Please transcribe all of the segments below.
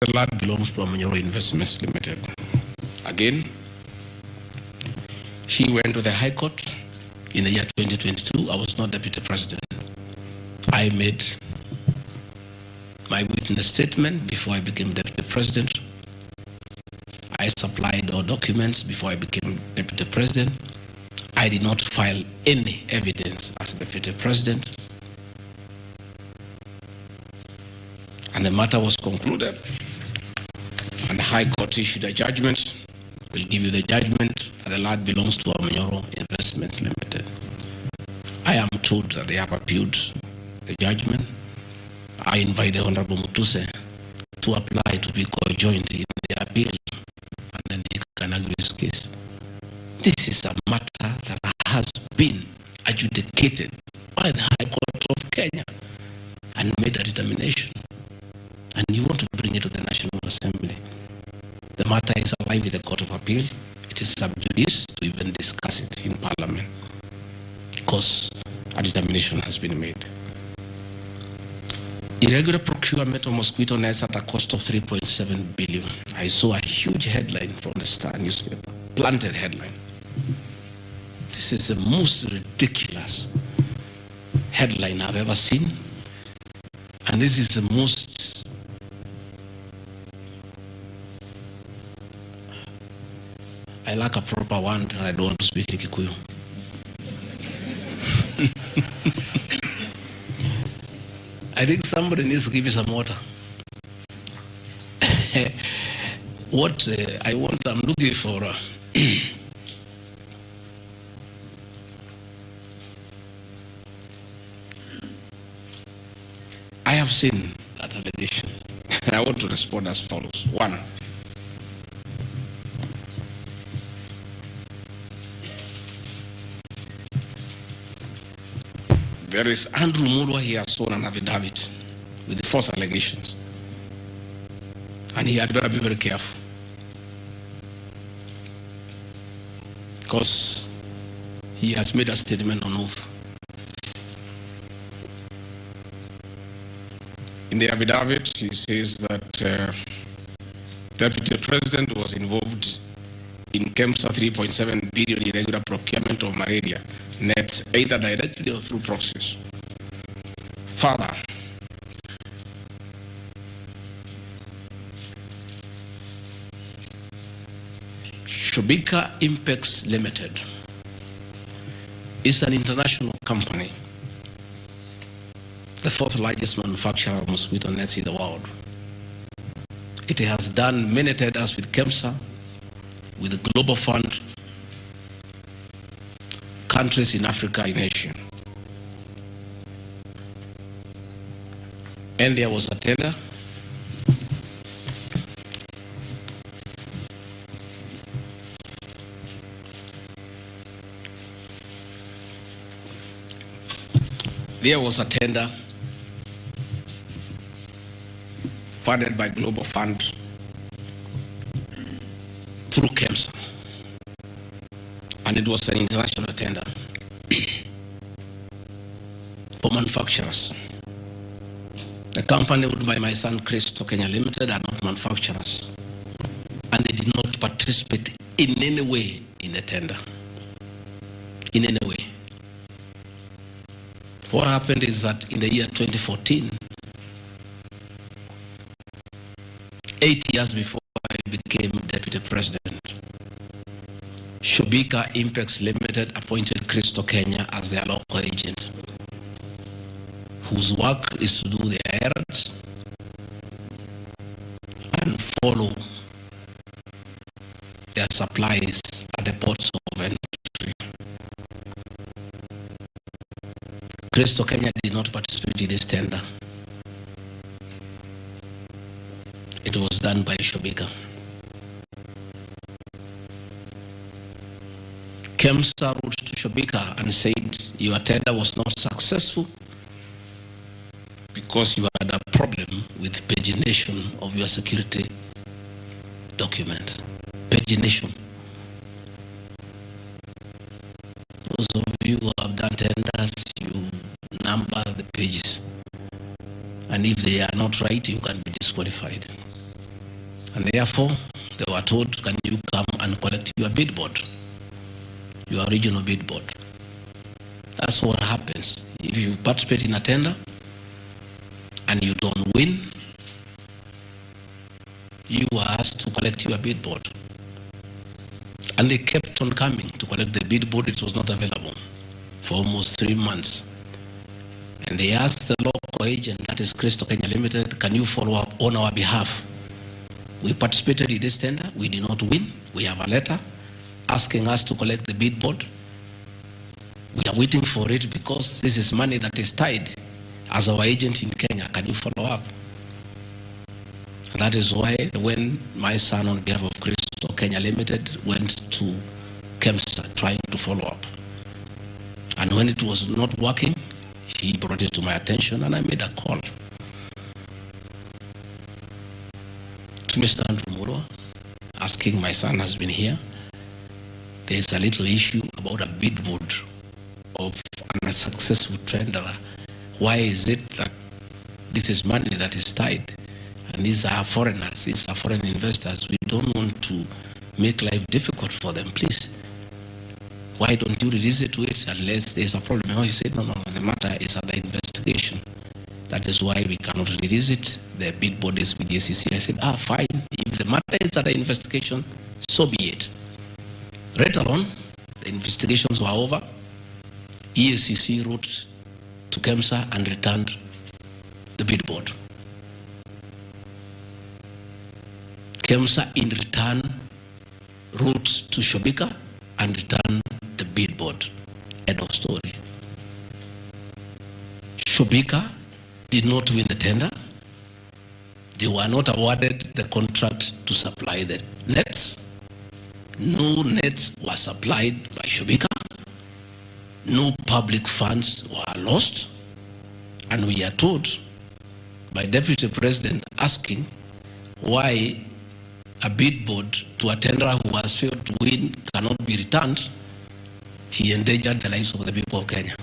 The land belongs to Amanyoro Investments Limited. Again, he went to the High Court in the year 2022. I was not Deputy President. I made my witness statement before I became Deputy President. I supplied all documents before I became Deputy President. I did not file any evidence as Deputy President. And the matter was concluded. And the High Court issued a judgment. We'll give you the judgment that the land belongs to Amanyoro Investments Limited. I am told that they have appealed the judgment. I invite the Honorable Mutuse to apply to be co-joined in the appeal, and then he can argue his case. This is a matter that has been adjudicated by the High Court of Kenya and made a determination. And you want to bring it to the National Assembly. The matter is alive with the Court of Appeal. It is sub judice to even discuss it in Parliament because a determination has been made. Irregular procurement of mosquito nets at a cost of 3.7 billion. I saw a huge headline from the Star newspaper, planted headline. This is the most ridiculous headline I've ever seen. And this is the most I lack a proper one and I don't want to speak Kikuyu. I think somebody needs to give me some water. What I'm looking for. I have seen that allegation. I want to respond as follows. One, there is Andrew Mulwa. He has sworn an affidavit with the false allegations. And he had better be very careful. Because he has made a statement on oath. In the affidavit, he says that Deputy President was involved in KEMSA 3.7 billion irregular procurement of malaria nets, either directly or through proxies. Further, Shobika Impex Limited is an international company, the fourth largest manufacturer of mosquito nets in the world. It has done many tenders with KEMSA, with the Global Fund, countries in Africa and Asia. And there was a tender. There was a tender funded by Global Fund through KEMSA, and it was an international tender for manufacturers. The company owned by my son Chris Kenya Limited are not manufacturers, and they did not participate in any way in the tender. In any way. What happened is that in the year 2014, 8 years before I became Deputy President, Shobika Impex Limited appointed Chris Kenya as their local agent, whose work is to do their errands and follow their supplies at the ports of entry. Chris Kenya did not participate in this tender. It was done by Shobika. KEMSA wrote to Shobika and said, your tender was not successful because you had a problem with pagination of your security documents. Pagination. Those of you who have done tenders, you number the pages. And if they are not right, you can be disqualified. And therefore, they were told, can you come and collect your bid board, your original bid board? That's what happens. If you participate in a tender and you don't win, you are asked to collect your bid board. And they kept on coming to collect the bid board. It was not available for almost 3 months. And they asked the local agent, that is Crystal Kenya Limited, can you follow up on our behalf? We participated in this tender. We did not win. We have a letter asking us to collect the bid board. We are waiting for it because this is money that is tied as our agent in Kenya. Can you follow up? And that is why when my son on behalf of Crystal Kenya Limited went to KEMSA trying to follow up. And when it was not working, he brought it to my attention and I made a call to Mr. Andrew Mulwa, asking, my son has been here. There's a little issue about a bid board of an unsuccessful tenderer. Why is it that this is money that is tied? And these are foreigners, these are foreign investors. We don't want to make life difficult for them. Please, why don't you release it to it unless there's a problem? No, he said, no, the matter is under investigation. That is why we cannot release it. The bid board is with the SEC. I said, fine. If the matter is under investigation, so be it. Right along, the investigations were over. EACC wrote to KEMSA and returned the bid board. KEMSA in return wrote to Shobika and returned the bid board. End of story. Shobika did not win the tender. They were not awarded the contract to supply the nets. No nets were supplied by Shobika. No public funds were lost. And we are told by Deputy President asking why a bid board to a tenderer who has failed to win cannot be returned. He endangered the lives of the people of Kenya.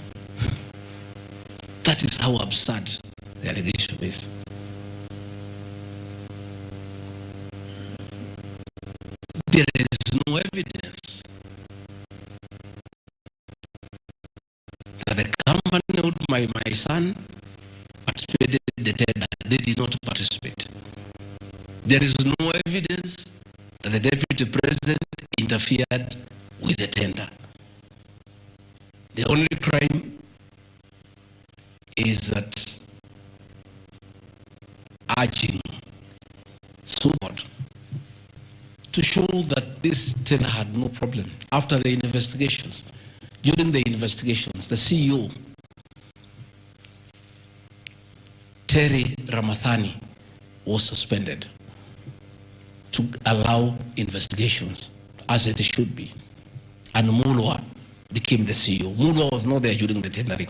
That is how absurd the allegation is. There is no evidence that the company with my son participated in the tender. They did not participate. There is no evidence that the Deputy President interfered with the tender. The only crime is that urging support to show that this tender had no problem. After the investigations, during the investigations, the CEO, Terry Ramathani, was suspended to allow investigations as it should be. And Mulwa became the CEO. Mulwa was not there during the tendering.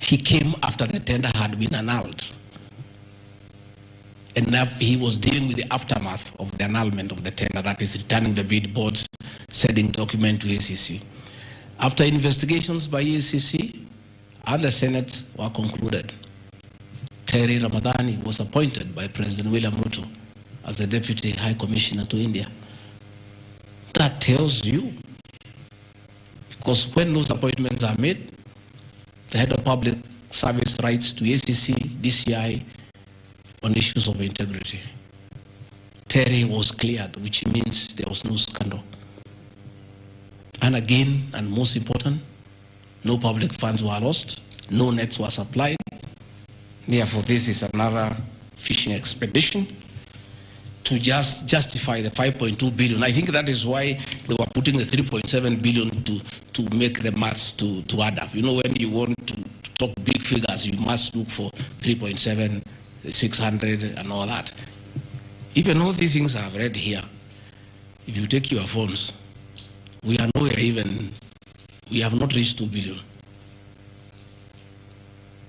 He came after the tender had been annulled. And now he was dealing with the aftermath of the annulment of the tender, that is returning the bid board, sending document to ACC. After investigations by ACC and the Senate were concluded, Terry Ramadhani was appointed by President William Ruto as the Deputy High Commissioner to India. That tells you, because when those appointments are made, the head of public service writes to ACC, DCI on issues of integrity. Terry was cleared, which means there was no scandal. And again, and most important, no public funds were lost, no nets were supplied. Therefore, this is another fishing expedition to just justify the 5.2 billion. I think that is why they were putting the 3.7 billion to make the maths to add up. You know, when you want to talk big figures, you must look for 3.7, 600 and all that. Even all these things I've read here, if you take your phones, we are nowhere even, we have not reached 2 billion.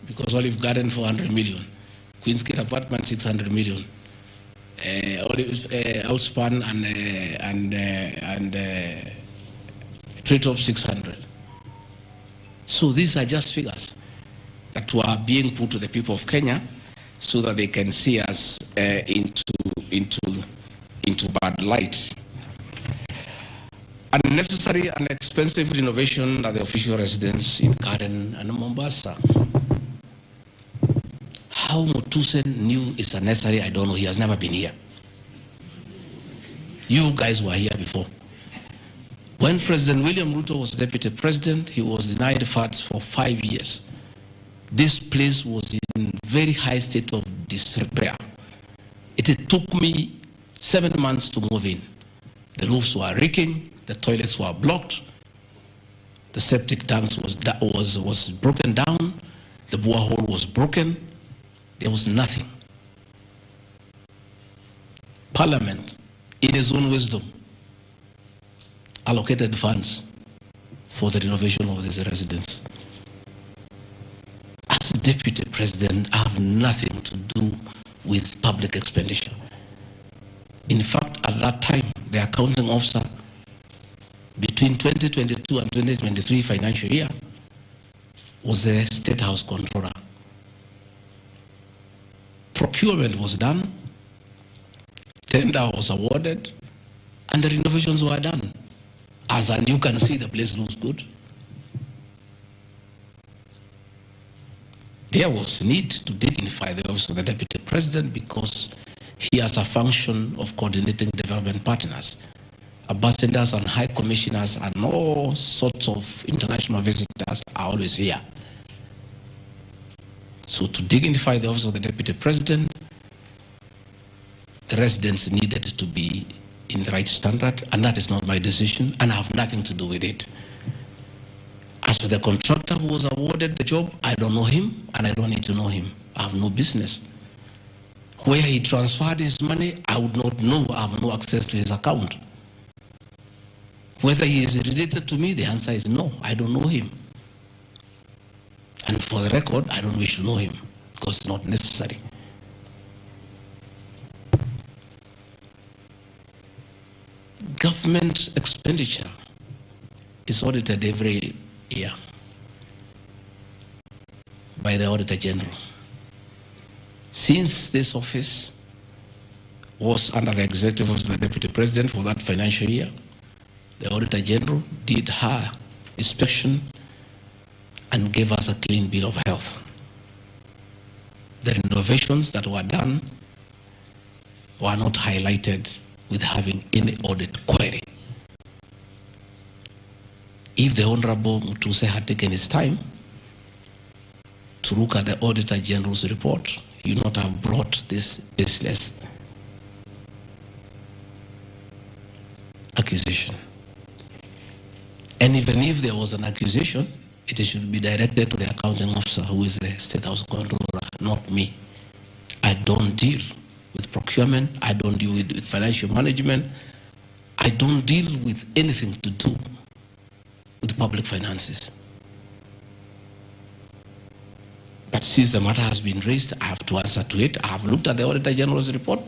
Because Olive Garden 400 million, Queensgate Apartment 600 million, Outspan and Treetop 600. So these are just figures that were being put to the people of Kenya so that they can see us into into bad light. Unnecessary and expensive renovation at the official residence in Karen and Mombasa. How Mutuse knew it's unnecessary, I don't know. He has never been here. You guys were here before. When President William Ruto was deputy president, he was denied funds for 5 years. This place was in very high state of disrepair. It took me 7 months to move in. The roofs were leaking, the toilets were blocked, the septic tanks was broken down, the borehole was broken, there was nothing. Parliament, in its own wisdom, allocated funds for the renovation of this residence. As deputy president, I have nothing to do with public expenditure. In fact, at that time, the accounting officer between 2022 and 2023 financial year was the State House Controller. Procurement was done, tender was awarded, and the renovations were done. As you can see, the place looks good. There was need to dignify the office of the deputy president because he has a function of coordinating development partners. Ambassadors and high commissioners and all sorts of international visitors are always here. So to dignify the office of the deputy president, the residents needed to be in the right standard, and that is not my decision, and I have nothing to do with it. As for the contractor who was awarded the job, I don't know him, and I don't need to know him. I have no business. Where he transferred his money, I would not know. I have no access to his account. Whether he is related to me, the answer is no. I don't know him. And for the record, I don't wish to know him because it's not necessary. Government expenditure is audited every year by the Auditor General. Since this office was under the executive of the Deputy President for that financial year, the Auditor General did her inspection and gave us a clean bill of health. The renovations that were done were not highlighted with having any audit query. If the Honorable Mutuse had taken his time to look at the Auditor General's report, he would not have brought this baseless accusation. And even if there was an accusation, it should be directed to the accounting officer, who is the State House Controller, not me. I don't deal with procurement. I don't deal with financial management. I don't deal with anything to do with public finances. But since the matter has been raised, I have to answer to it. I have looked at the Auditor General's report,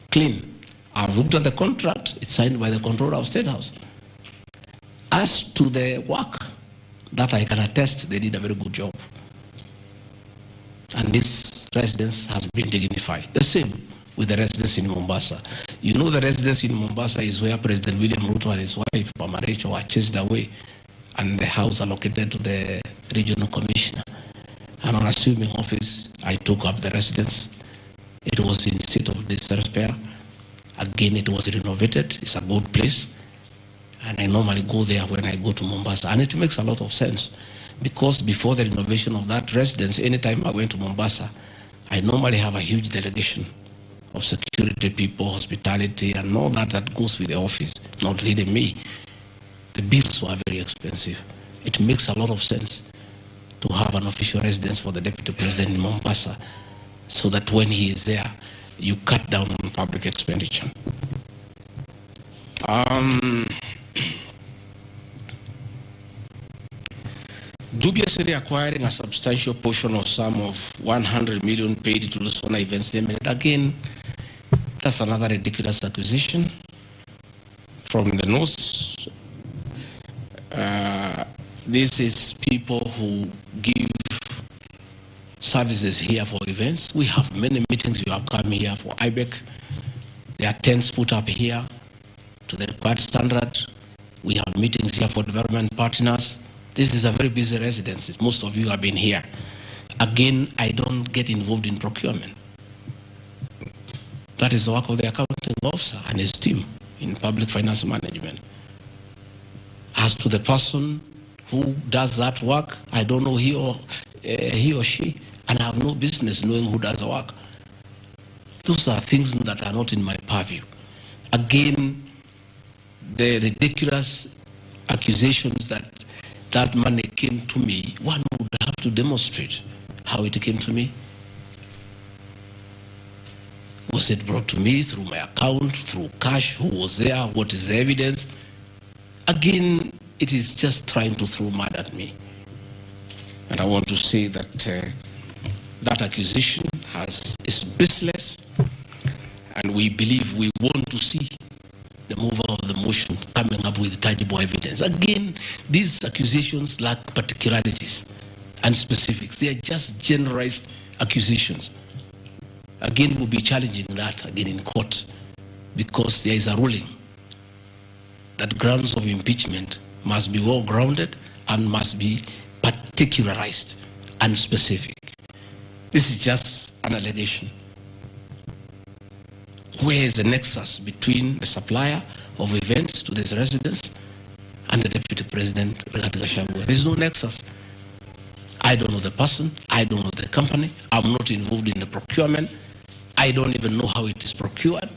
clean. I have looked at the contract, it's signed by the Controller of State House. As to the work, that I can attest, they did a very good job. And this residence has been dignified. The same with the residence in Mombasa. You know, the residence in Mombasa is where President William Ruto and his wife, Mama Rachel, were chased away, and the house allocated to the regional commissioner. And on assuming office, I took up the residence. It was in state of disrepair. Again, it was renovated. It's a good place. And I normally go there when I go to Mombasa. And it makes a lot of sense because before the renovation of that residence, anytime I went to Mombasa, I normally have a huge delegation of security people, hospitality, and all that goes with the office, not really me. The bills were very expensive. It makes a lot of sense to have an official residence for the Deputy President in Mombasa so that when he is there, you cut down on public expenditure. Dubiously acquiring a substantial portion of sum of 100 million paid to Lusona Events Limited. Again, that's another ridiculous acquisition from the north. This is people who give services here for events. We have many meetings. You have come here for IBEC. They are tents put up here to the required standard. We have meetings here for development partners. This is a very busy residence. Most of you have been here. Again, I don't get involved in procurement. That is the work of the accounting officer and his team in public finance management. As to the person who does that work, I don't know he or she, and I have no business knowing who does the work. Those are things that are not in my purview. Again, the ridiculous accusations that that money came to me, one would have to demonstrate how it came to me. Was it brought to me through my account, through cash? Who was there? What is the evidence? Again, it is just trying to throw mud at me. And I want to say that that accusation is baseless, and we believe we want to see the mover of the motion coming up with tangible evidence. Again, these accusations lack particularities and specifics. They are just generalized accusations. Again, we'll be challenging that again in court, because there is a ruling that grounds of impeachment must be well grounded and must be particularized and specific. This is just an allegation. Where is the nexus between the supplier of events to this residence and the Deputy President, Rigathi Gachagua? There is no nexus. I don't know the person. I don't know the company. I'm not involved in the procurement. I don't even know how it is procured.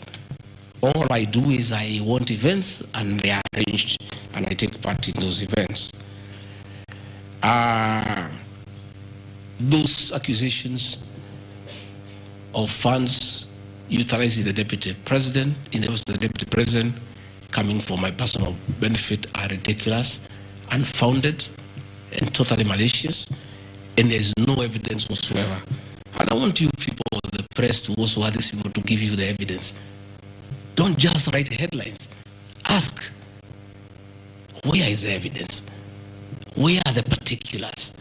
All I do is I want events, and they are arranged, and I take part in those events. Those accusations of funds utilizing the Deputy President, in the office of the Deputy President, coming for my personal benefit are ridiculous, unfounded, and totally malicious, and there's no evidence whatsoever. And I want you people of the press to also have these people to give you the evidence. Don't just write headlines. Ask, where is the evidence? Where are the particulars?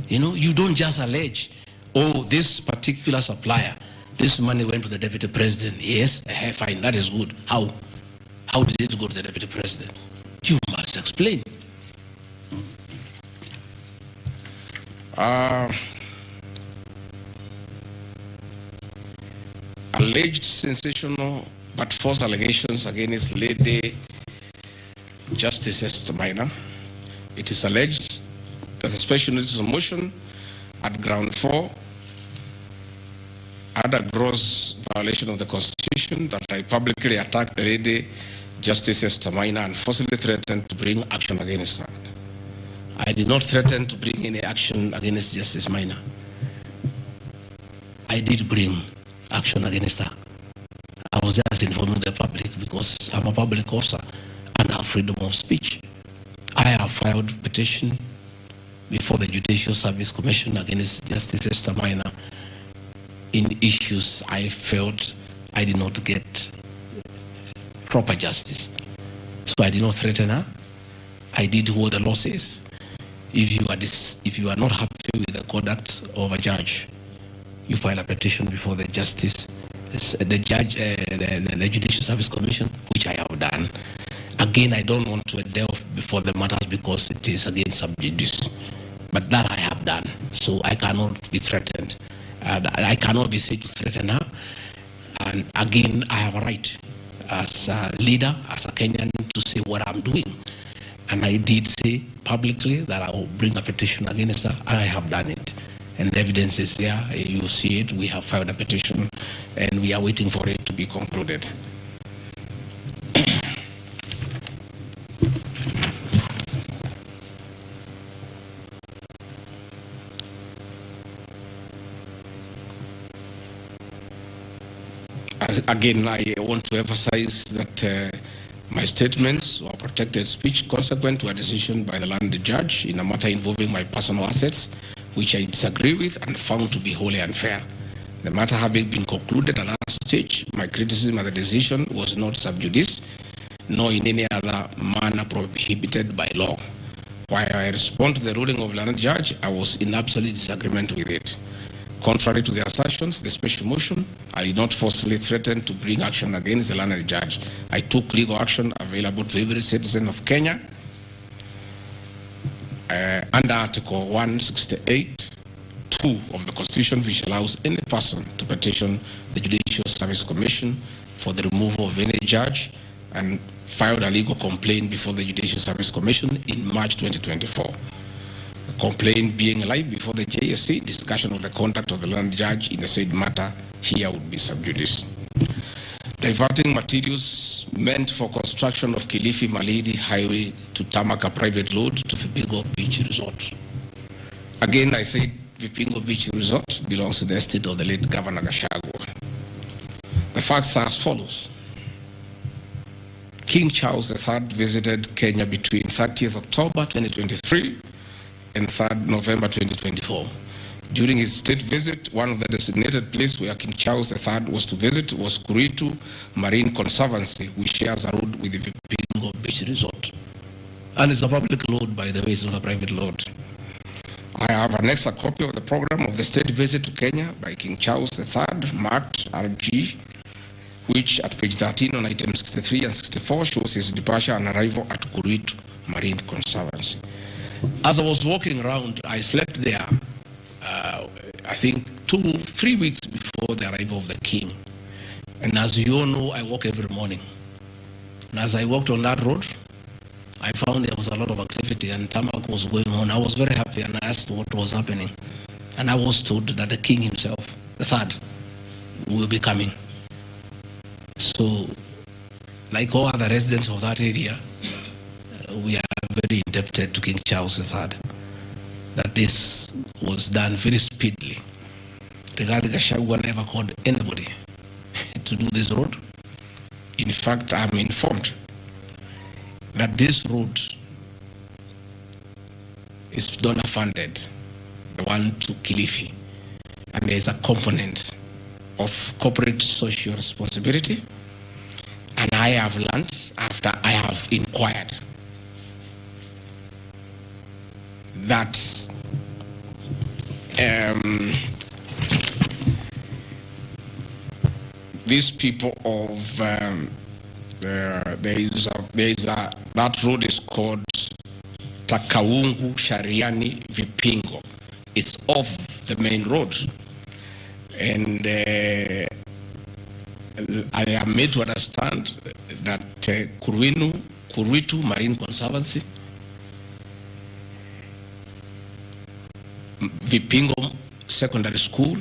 You know, you don't just allege, oh, this particular supplier, this money went to the Deputy President. Yes, fine, that is good. How? How did it go to the Deputy President? You must explain. Alleged sensational but false allegations against Lady Justice Esther Maina. It is alleged that a special notice of motion at ground 4 had a gross violation of the Constitution, that I publicly attacked the Lady Justice Esther Maina and forcibly threatened to bring action against her. I did not threaten to bring any action against Justice Maina. I did bring action against her. I was just informing the public because I'm a public officer and have freedom of speech. I have filed a petition before the Judicial Service Commission against Justice Esther Maina in issues I felt I did not get proper justice. So I did not threaten her. I did what the law says. If you are not happy with the conduct of a judge, you file a petition before the the Judicial Service Commission, which I have done. Again, I don't want to delve before the matters because it is against sub judice, but that I have done. So I cannot be threatened. I cannot be said to threaten her. And again, I have a right as a leader, as a Kenyan, to say what I'm doing. And I did say publicly that I will bring a petition against her, and I have done it. And the evidence is there. You see it. We have filed a petition, and we are waiting for it to be concluded. Again, I want to emphasize that my statements were protected speech consequent to a decision by the landed judge in a matter involving my personal assets, which I disagree with and found to be wholly unfair. The matter having been concluded at that stage, my criticism of the decision was not sub judice, nor in any other manner prohibited by law. While I respond to the ruling of the landed judge, I was in absolute disagreement with it. Contrary to the assertions, the special motion, I did not forcibly threaten to bring action against the learned judge. I took legal action available to every citizen of Kenya under Article 168(2) of the Constitution, which allows any person to petition the Judicial Service Commission for the removal of any judge, and filed a legal complaint before the Judicial Service Commission in March 2024. The complaint being live before the JSC, discussion of the conduct of the learned judge in the said matter here would be sub judice. Diverting materials meant for construction of Kilifi Malindi Highway to Tamaka private load to Vipingo Beach Resort. Again, I said Vipingo Beach Resort belongs to the estate of the late Governor Gachagua. The facts are as follows. King Charles III visited Kenya between 30th October 2023 and 3rd November 2024. During his state visit, one of the designated places where King Charles III was to visit was Kuritu Marine Conservancy, which shares a road with the Vipingo Beach Resort. And it's a public road, by the way, it's not a private road. I have annexed a copy of the program of the state visit to Kenya by King Charles III, marked RG, which at page 13 on item 63 and 64 shows his departure and arrival at Kuritu Marine Conservancy. As I was walking around, I slept there, I think 2-3 weeks before the arrival of the king. And as you all know, I walk every morning. And as I walked on that road, I found there was a lot of activity and tarmac was going on. I was very happy and I asked what was happening. And I was told that the king himself, the third, will be coming. So, like all other residents of that area, we are very indebted to King Charles III that this was done very speedily. Rigathi Gachagua never called anybody to do this road. In fact, I'm informed that this road is donor funded, the one to Kilifi, and there's a component of corporate social responsibility. And I have learned, after I have inquired, that these people of that road is called Takaungu Shariani Vipingo. It's off the main road, and I am made to understand that Kuritu Marine Conservancy, Vipingo Secondary School,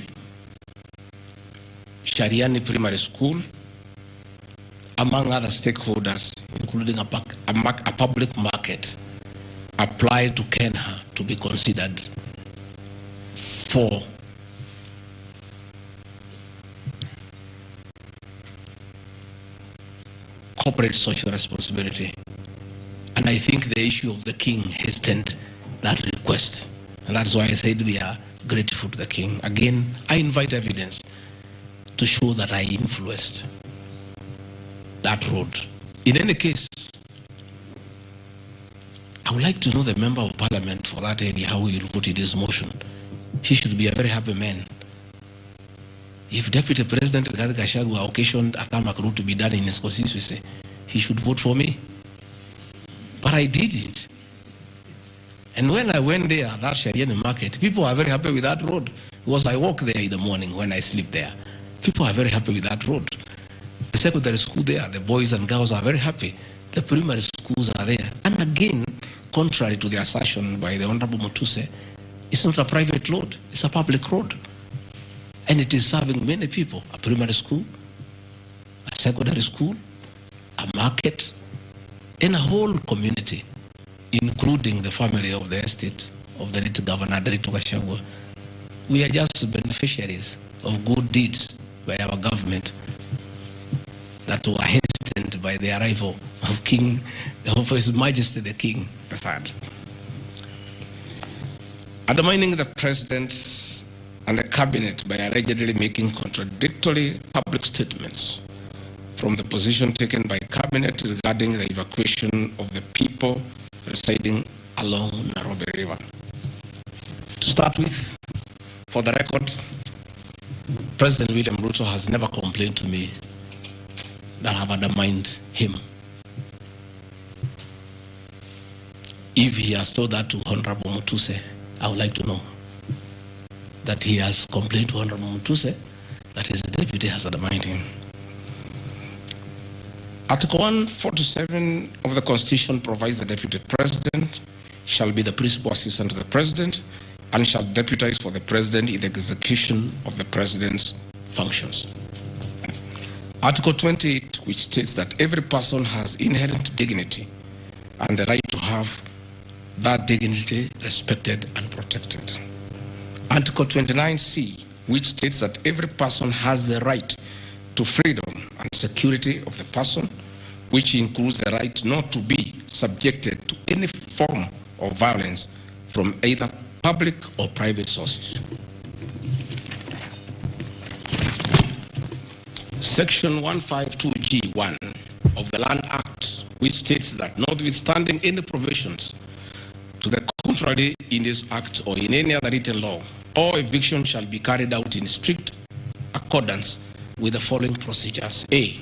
Shariani Primary School, among other stakeholders, including a public market, applied to Kenya to be considered for corporate social responsibility. And I think the issue of the king hastened that request. And that's why I said we are grateful to the king. Again, I invite evidence to show that I influenced that road. In any case, I would like to know the member of parliament for that area, how he will vote in this motion. He should be a very happy man. If Deputy President Rigathi Gachagua occasioned a tarmac road to be done in his constituency, he should vote for me. But I didn't. And when I went there, that Shariani market, people are very happy with that road. Because I walk there in the morning when I sleep there. People are very happy with that road. The secondary school there, the boys and girls are very happy. The primary schools are there. And again, contrary to the assertion by the Honorable Mutuse, it's not a private road, it's a public road. And it is serving many people, a primary school, a secondary school, a market, and a whole community, including the family of the estate of the late Governor Gachagua. We are just beneficiaries of good deeds by our government that were hastened by the arrival of His Majesty the King III. Undermining the President and the Cabinet by allegedly making contradictory public statements from the position taken by Cabinet regarding the evacuation of the people residing along Nairobi River. To start with, for the record, President William Ruto has never complained to me that I have undermined him. If he has told that to Honorable Mutuse, I would like to know that he has complained to Honorable Mutuse that his deputy has undermined him. Article 147 of the Constitution provides the Deputy President shall be the principal assistant to the President and shall deputize for the President in the execution of the President's functions. Article 28, which states that every person has inherent dignity and the right to have that dignity respected and protected. Article 29C, which states that every person has the right to freedom and security of the person, which includes the right not to be subjected to any form of violence from either public or private sources. Section 152G1 of the Land Act, which states that notwithstanding any provisions to the contrary in this act or in any other written law, all eviction shall be carried out in strict accordance with the following procedures. A,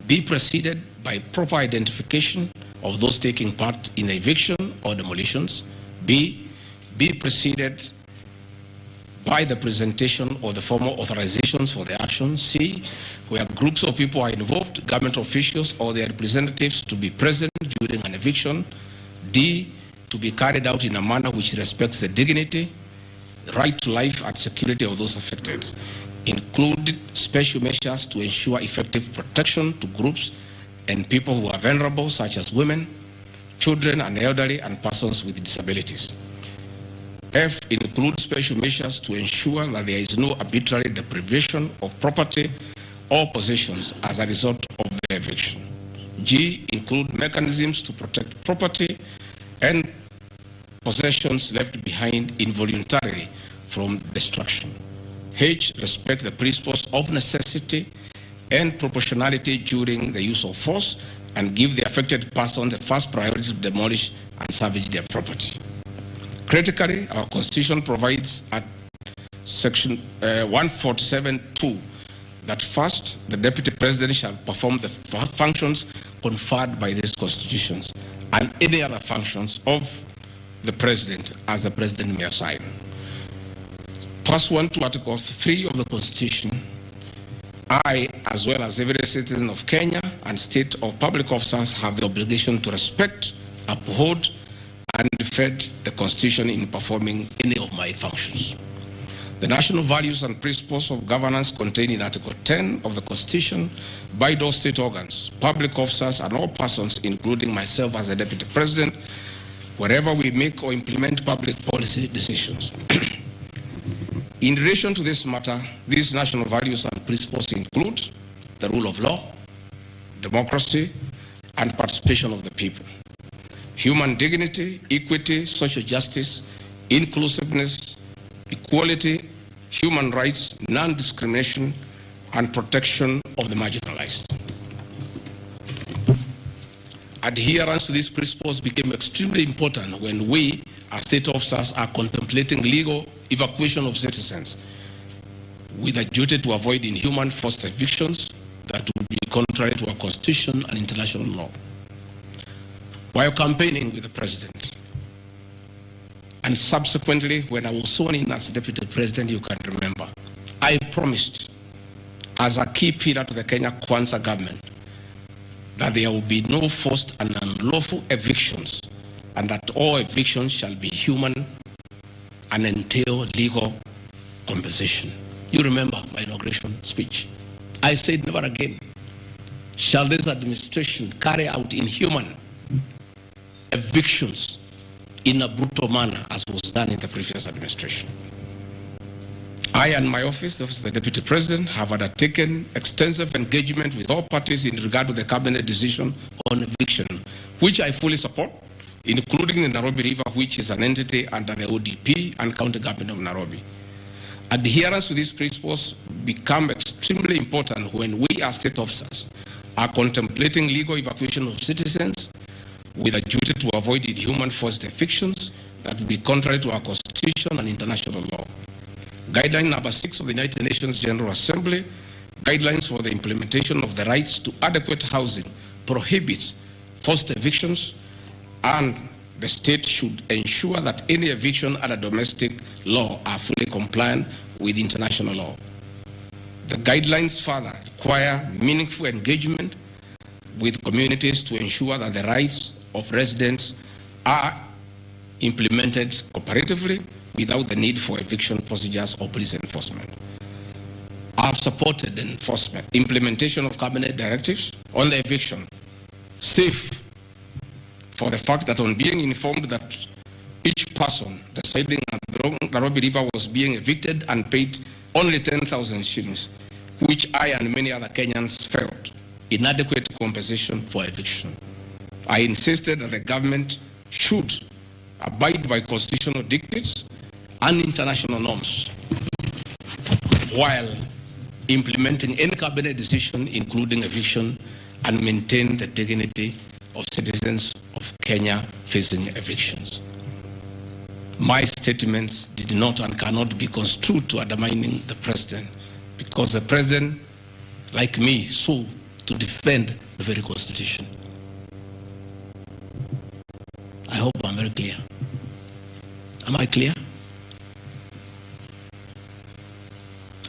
be preceded by proper identification of those taking part in eviction or demolitions. B, be preceded by the presentation of the formal authorizations for the action. C, where groups of people are involved, government officials or their representatives to be present during an eviction. D, to be carried out in a manner which respects the dignity, the right to life and security of those affected, included special measures to ensure effective protection to groups and people who are vulnerable, such as women, children and elderly and persons with disabilities. F, includes special measures to ensure that there is no arbitrary deprivation of property or possessions as a result of the eviction. G, include mechanisms to protect property and possessions left behind involuntarily from destruction. H, respect the principles of necessity and proportionality during the use of force and give the affected person the first priority to demolish and salvage their property. Critically, our Constitution provides at Section 147(2) that first, the Deputy President shall perform the functions conferred by these constitutions and any other functions of the President as the President may assign. Pursuant to Article 3 of the Constitution, I, as well as every citizen of Kenya and state of public officers, have the obligation to respect, uphold, and defend the Constitution in performing any of my functions. The national values and principles of governance contained in Article 10 of the Constitution by those state organs, public officers, and all persons, including myself as the Deputy President, wherever we make or implement public policy decisions. In relation to this matter, these national values and principles include the rule of law, democracy, and participation of the people, human dignity, equity, social justice, inclusiveness, equality, human rights, non-discrimination, and protection of the marginalized. Adherence to these principles became extremely important when we, as state officers, are contemplating legal evacuation of citizens with a duty to avoid inhuman forced evictions that would be contrary to our Constitution and international law. While campaigning with the President, and subsequently when I was sworn in as Deputy President, you can remember, I promised as a key pillar to the Kenya Kwanza government that there will be no forced and unlawful evictions and that all evictions shall be human and entail legal compensation. You remember my inauguration speech. I said never again shall this administration carry out inhuman evictions in a brutal manner as was done in the previous administration. I and my office, the Deputy President, have undertaken extensive engagement with all parties in regard to the cabinet decision on eviction, which I fully support, including the Nairobi River, which is an entity under the ODP and County Government of Nairobi. Adherence to these principles become extremely important when we as state officers are contemplating legal evacuation of citizens with a duty to avoid inhuman forced evictions that would be contrary to our Constitution and international law. Guideline number 6 of the United Nations General Assembly, guidelines for the implementation of the rights to adequate housing, prohibits forced evictions, and the state should ensure that any eviction under domestic law are fully compliant with international law. The guidelines further require meaningful engagement with communities to ensure that the rights of residents are implemented cooperatively without the need for eviction procedures or police enforcement. I have supported the implementation of cabinet directives on the eviction, safe for the fact that on being informed that each person residing at the Nairobi River was being evicted and paid only 10,000 shillings, which I and many other Kenyans felt inadequate compensation for eviction. I insisted that the government should abide by constitutional dictates and international norms while implementing any cabinet decision, including eviction, and maintain the dignity of citizens of Kenya facing evictions. My statements did not and cannot be construed to undermining the president, because the president, like me, sought to defend the very constitution. I hope I'm very clear. Am I clear?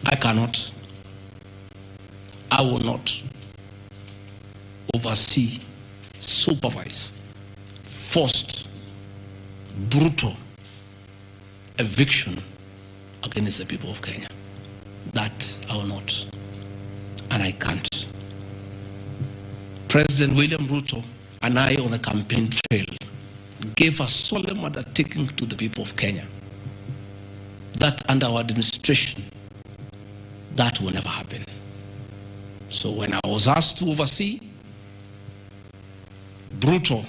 I cannot, I will not oversee, supervise, forced, brutal eviction against the people of Kenya. That I will not, and I can't. President William Ruto and I on the campaign trail gave a solemn undertaking to the people of Kenya that under our administration, that will never happen. So when I was asked to oversee brutal,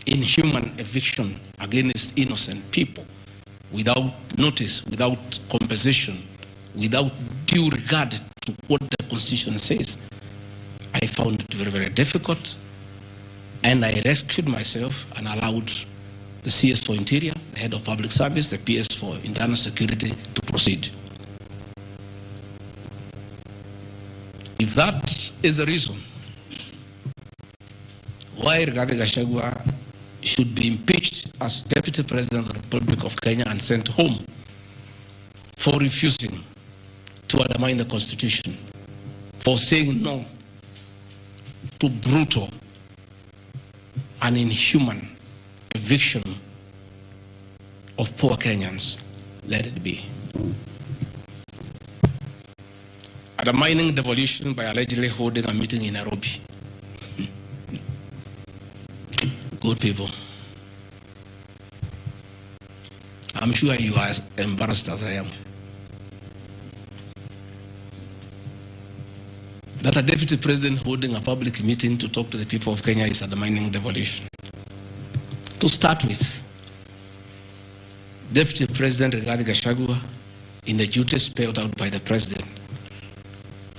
inhuman eviction against innocent people without notice, without compensation, without due regard to what the Constitution says, I found it very, very difficult, and I rescued myself and allowed the CS for Interior, the Head of Public Service, the PS for Internal Security to proceed. If that is the reason why Rigathi Gachagua should be impeached as Deputy President of the Republic of Kenya and sent home for refusing to undermine the Constitution, for saying no to brutal and inhuman eviction of poor Kenyans, let it be. Undermining devolution by allegedly holding a meeting in Nairobi. Good people. I'm sure you are as embarrassed as I am. That a deputy president holding a public meeting to talk to the people of Kenya is undermining devolution. To start with, Deputy President Rigathi Gachagua, in the duties spelled out by the President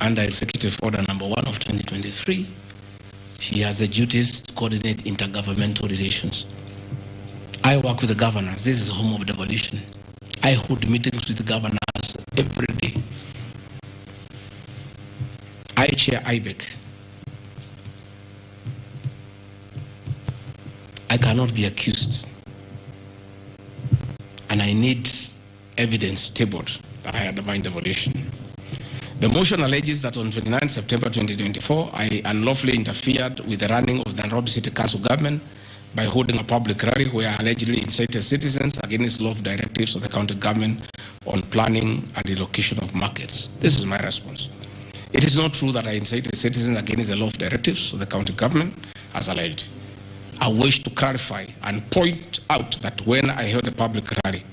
under Executive Order number 1 of 2023, he has the duties to coordinate intergovernmental relations. I work with the governors. This is home of devolution. I hold meetings with the governors every day. I chair IBEC. I cannot be accused, and I need evidence tabled that I undermined devolution. The motion alleges that on 29 September 2024, I unlawfully interfered with the running of the Nairobi City Council government by holding a public rally where I allegedly incited citizens against law directives of the county government on planning and relocation of markets. This is my response. It is not true that I incited citizens against the law directives of the county government as alleged. I wish to clarify and point out that when I held the public rally,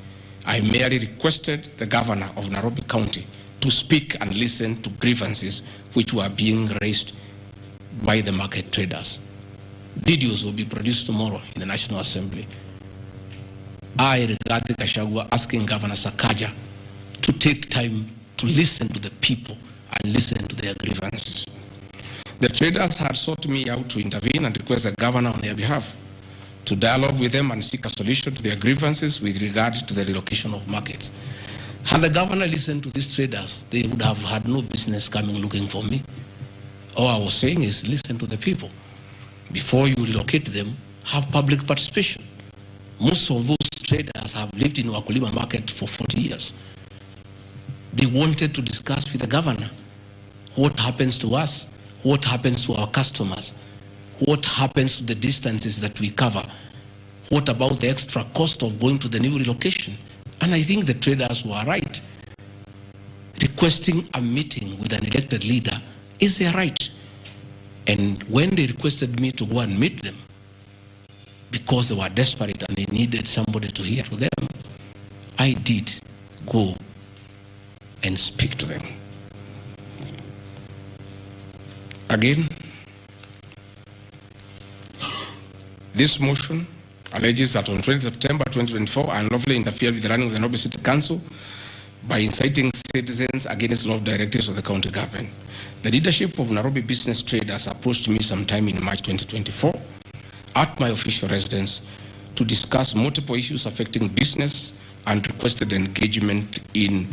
I merely requested the governor of Nairobi County to speak and listen to grievances which were being raised by the market traders. Videos will be produced tomorrow in the National Assembly. I, Rigathi Gachagua, asking Governor Sakaja to take time to listen to the people and listen to their grievances. The traders had sought me out to intervene and request the governor on their behalf to to dialogue with them and seek a solution to their grievances with regard to the relocation of markets. Had the governor listened to these traders, they would have had no business coming looking for me. All I was saying is listen to the people. Before you relocate them, have public participation. Most of those traders have lived in Wakulima market for 40 years. They wanted to discuss with the governor what happens to us, what happens to our customers, what happens to the distances that we cover, what about the extra cost of going to the new relocation. And I think the traders were right. Requesting a meeting with an elected leader is their right. And when they requested me to go and meet them, because they were desperate and they needed somebody to hear to them, I did go and speak to them. Again, this motion alleges that on 20 September 2024, I unlawfully interfered with the running of the Nairobi City Council by inciting citizens against law directives of the county government. The leadership of Nairobi business traders approached me sometime in March 2024 at my official residence to discuss multiple issues affecting business and requested engagement in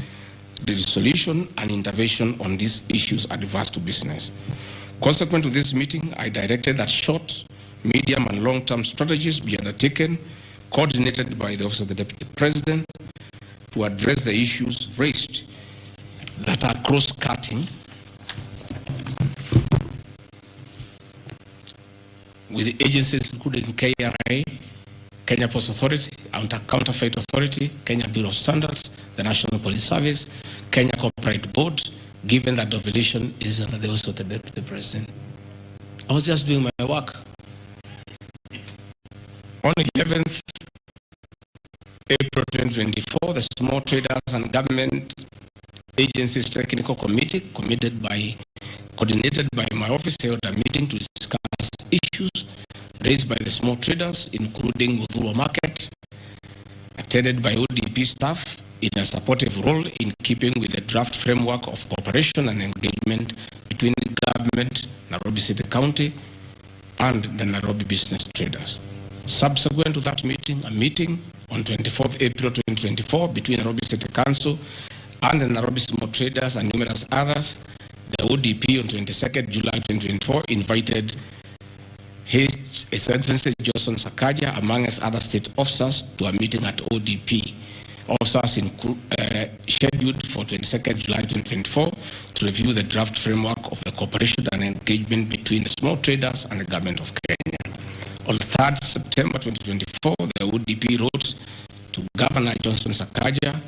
the resolution and intervention on these issues adverse to business. Consequent to this meeting, I directed that short, medium and long-term strategies be undertaken, coordinated by the Office of the Deputy President, to address the issues raised that are cross-cutting with the agencies including KRA, Kenya Post Authority, Counterfeit Authority, Kenya Bureau of Standards, the National Police Service, Kenya Corporate Board, given that the violation is under the Office of the Deputy President. I was just doing my work. On 11th April 2024, the Small Traders and Government Agencies Technical Committee, coordinated by my office, held a meeting to discuss issues raised by the small traders, including Mudhurwa Market, attended by ODP staff in a supportive role in keeping with the draft framework of cooperation and engagement between the government, Nairobi City County, and the Nairobi business traders. Subsequent to that meeting, a meeting on 24th April 2024 between Nairobi City Council and the Nairobi Small Traders and numerous others, the ODP on 22nd July 2024 invited His Excellency Johnson Sakaja, among other state officers, to a meeting at ODP. Officers scheduled for 22nd July 2024 to review the draft framework of the cooperation and engagement between the small traders and the government of Kenya. On 3rd September 2024, the ODP wrote to Governor Johnson Sakaja